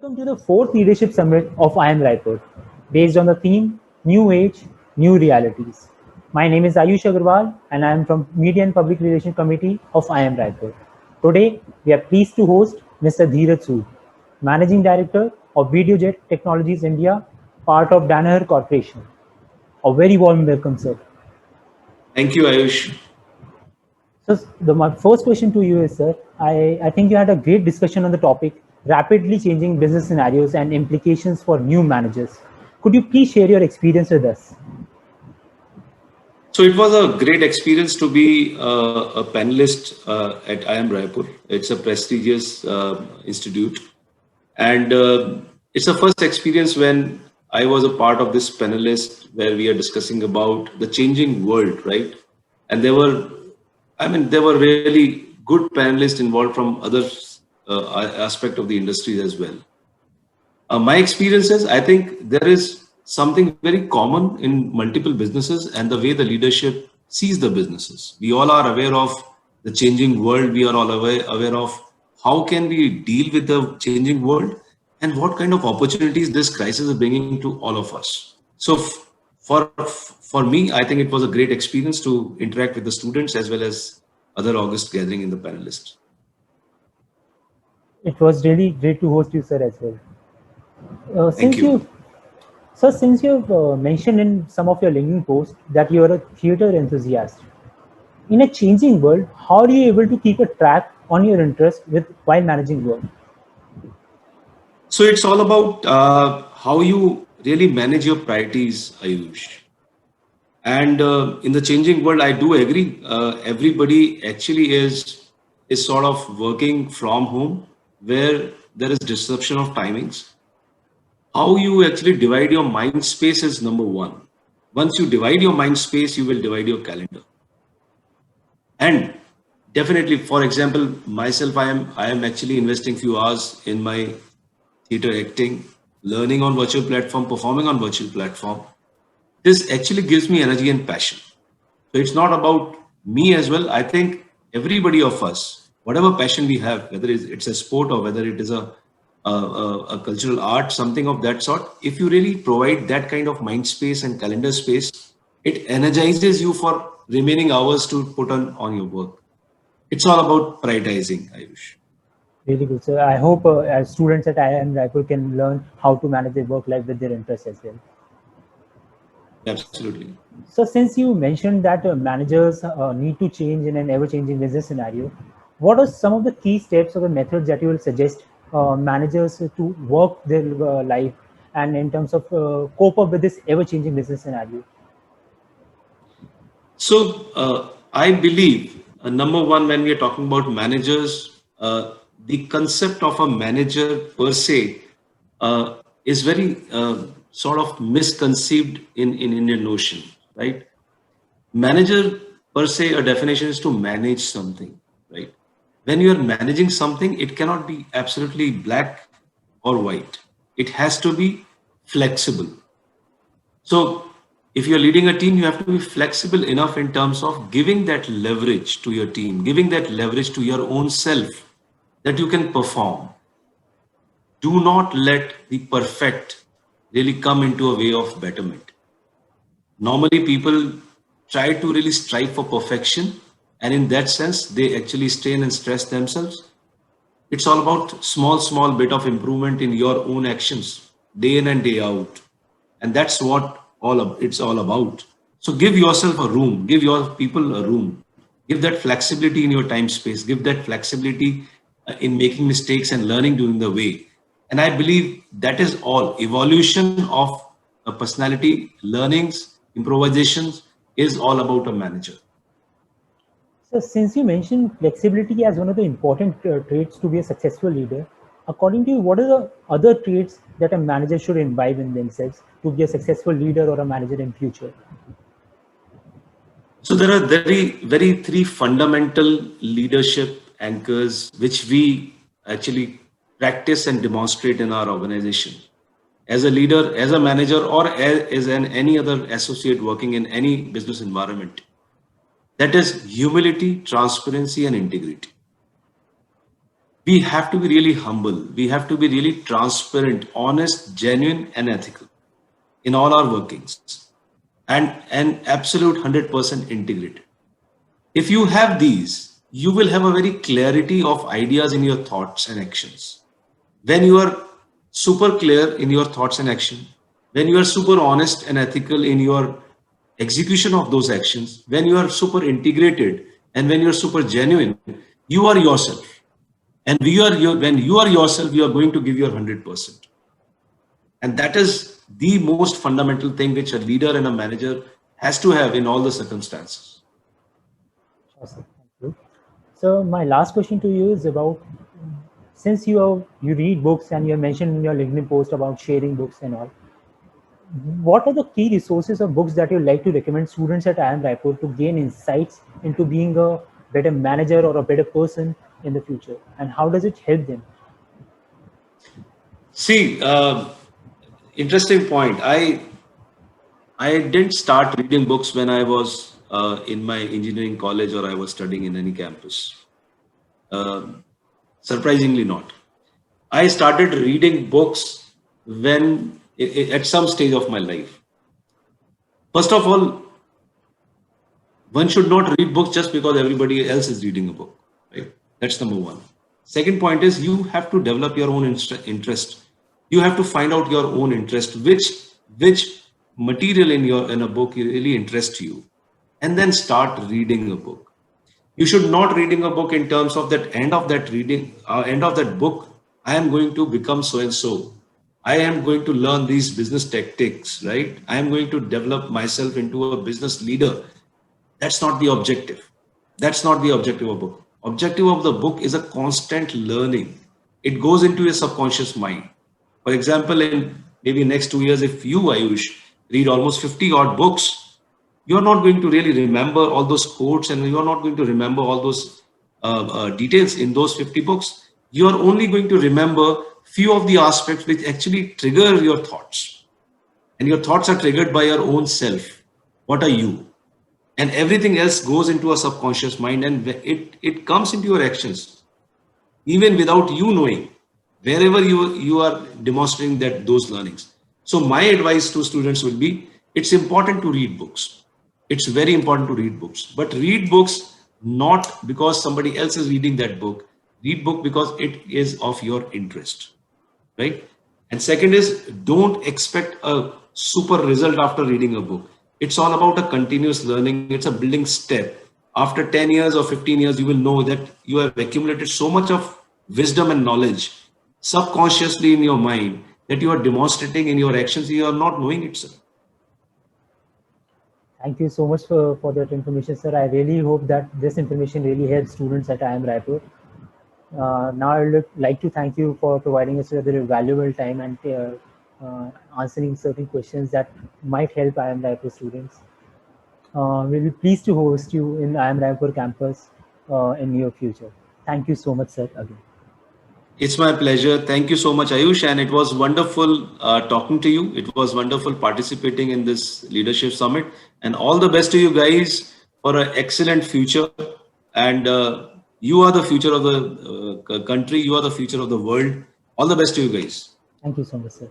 Welcome to the fourth Leadership Summit of IIM Raipur, based on the theme New Age, New Realities. My name is Ayush Agarwal, and I am from Media and Public Relations Committee of IIM Raipur. Today, we are pleased to host Mr. Dheeraj Sood, Managing Director of Videojet Technologies India, part of Danaher Corporation. A very warm welcome, sir. Thank you, Ayush. So my first question to you is, sir, I think you had a great discussion on the topic, rapidly changing business scenarios and implications for new managers. Could you please share your experience with us? So it was a great experience to be a panelist at IIM Raipur. It's a prestigious institute. And it's the first experience when I was a part of this panelist where we are discussing about the changing world, right? And there were really good panelists involved from other aspect of the industry as well. My experiences, I think there is something very common in multiple businesses and the way the leadership sees the businesses. We all are aware of the changing world. We are all aware of how can we deal with the changing world and what kind of opportunities this crisis is bringing to all of us. So for me, I think it was a great experience to interact with the students as well as other August gathering in the panelists. It was really great to host you, sir, as well. Thank Since you. you, sir, since you've mentioned in some of your LinkedIn posts that you are a theater enthusiast, in a changing world, how are you able to keep a track on your interest with while managing work? So it's all about how you really manage your priorities, Ayush. And in the changing world, I do agree. Everybody actually is sort of working from home, where there is disruption of timings. How you actually divide your mind space is number one. Once you divide your mind space, you will divide your calendar. And definitely, for example, myself, I am actually investing few hours in my theater acting, learning on virtual platform, performing on virtual platform. This actually gives me energy and passion. So it's not about me as well. I think everybody of us, whatever passion we have, whether it's a sport or whether it is a cultural art, something of that sort, if you really provide that kind of mind space and calendar space, it energizes you for remaining hours to put on your work. It's all about prioritizing, Ayush. Really good, sir. I hope as students at IIM Raipur can learn how to manage their work life with their interests as well. Absolutely. So, since you mentioned that managers need to change in an ever-changing business scenario, what are some of the key steps or the methods that you will suggest managers to work their life and in terms of cope up with this ever-changing business scenario? So I believe number one, when we are talking about managers, the concept of a manager per se is very sort of misconceived in Indian notion, right? Manager per se, a definition is to manage something, right? When you are managing something, it cannot be absolutely black or white. It has to be flexible. So if you're leading a team, you have to be flexible enough in terms of giving that leverage to your team, giving that leverage to your own self that you can perform. Do not let the perfect really come into a way of betterment. Normally, people try to really strive for perfection, and in that sense, they actually strain and stress themselves. It's all about small bit of improvement in your own actions, day in and day out, and that's what it's all about. So give yourself a room, give your people a room, give that flexibility in your time space, give that flexibility in making mistakes and learning during the way. And I believe that is all. Evolution of a personality, learnings, improvisations is all about a manager. So, since you mentioned flexibility as one of the important traits to be a successful leader, according to you, what are the other traits that a manager should imbibe in themselves to be a successful leader or a manager in future? So there are very three fundamental leadership anchors which we actually practice and demonstrate in our organization. As a leader, as a manager, or as any other associate working in any business environment, that is humility, transparency, and integrity. we have to be really humble. We have to be really transparent, honest, genuine, and ethical in all our workings, and absolute 100% integrated. If you have these, you will have a very clarity of ideas in your thoughts and actions. When you are super clear in your thoughts and action, when you are super honest and ethical in your execution of those actions, when you are super integrated and when you are super genuine, you are yourself. And when you are yourself, you are going to give your 100%. And that is the most fundamental thing which a leader and a manager has to have in all the circumstances. Awesome. Thank you. So my last question to you is about, since you read books and you have mentioned in your LinkedIn post about sharing books and all, what are the key resources or books that you like to recommend students at IIM Raipur to gain insights into being a better manager or a better person in the future, and how does it help them? See, interesting point. I didn't start reading books when I was in my engineering college or I was studying in any campus. Surprisingly not. I started reading books when at some stage of my life. First of all, one should not read books just because everybody else is reading a book, right? That's number one. Second point is you have to develop your own interest. You have to find out your own interest, which material in a book really interests you, and then start reading a book. You should not reading a book in terms of that end of that reading, end of that book. I am going to become so and so. I am going to learn these business tactics, right? I am going to develop myself into a business leader. That's not the objective. That's not the objective of book. Objective of the book is a constant learning. It goes into your subconscious mind. For example, in maybe next 2 years, if you, Ayush, read almost 50 odd books, you're not going to really remember all those quotes and you're not going to remember all those details in those 50 books. You're only going to remember few of the aspects which actually trigger your thoughts. And your thoughts are triggered by your own self. What are you? And everything else goes into a subconscious mind and it comes into your actions even without you knowing, wherever you are demonstrating that those learnings. So my advice to students would be, it's important to read books. It's very important to read books, but read books not because somebody else is reading that book. Read book because it is of your interest, right? And second is, don't expect a super result after reading a book. It's all about a continuous learning. It's a building step. After 10 years or 15 years, you will know that you have accumulated so much of wisdom and knowledge subconsciously in your mind that you are demonstrating in your actions. You are not knowing it, sir. Thank you so much for that information, sir. I really hope that this information really helps students at IIM Raipur. Now I would like to thank you for providing us with your valuable time and answering certain questions that might help IIM Raipur students. We'll be pleased to host you in IIM Raipur campus in near future. Thank you so much, sir, again. It's my pleasure. Thank you so much, Ayush. And it was wonderful talking to you. It was wonderful participating in this leadership summit. And all the best to you guys for an excellent future. And you are the future of the country. You are the future of the world. All the best to you guys. Thank you so much, sir.